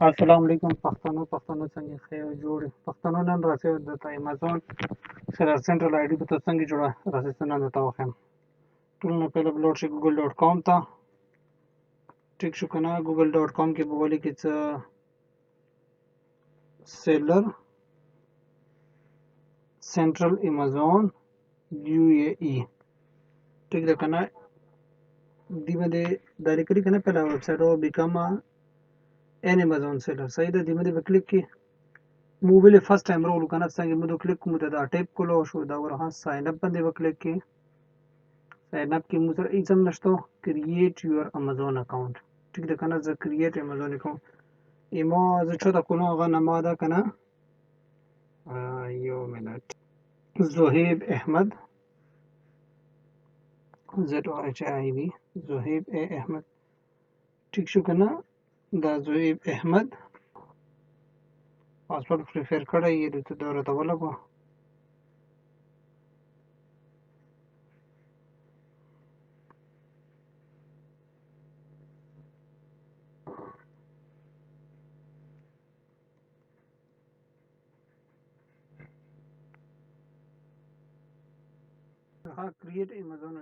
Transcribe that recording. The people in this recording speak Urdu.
Assalamu-Allaikum پښتنو څنګه ښه او جوړ پښتنو نن راځي د امازون سره سنټرل آی ډي په تو څنګه جوړه راځي نن ته وخم ټول نه پهله بلوډ شي google.com ته ټیک شو کنه google.com کې به ولي کې څه سیلر سنټرل امازون یو اے ای ټیک ده کنه دی باندې دا لیکلي کنه پهله ویب سایټ او بیکم ان امازون سیلر صحیح ده دی باندې به کلیک کې موبایل فرست ټایم رولو کنه څنګه مو کلیک کوم دا ټیپ کولو شو دا ورها ساين اپ باندې وکلیک کې ساين اپ کې مو سره هیڅ هم نشته کریټ یور امازون اکاونټ ټیک ده کنه زه کریټ امازون اکاونټ ایمو زه چوتا کو نو غا نما ده کنه یو منټ زهیب احمد زد او ایچ ای بی زهیب ای احمد ټیک شو کنه دا زهیب احمد پاسورډ پریفر کړی یې د دوره ته ولګو ها کریټ امازون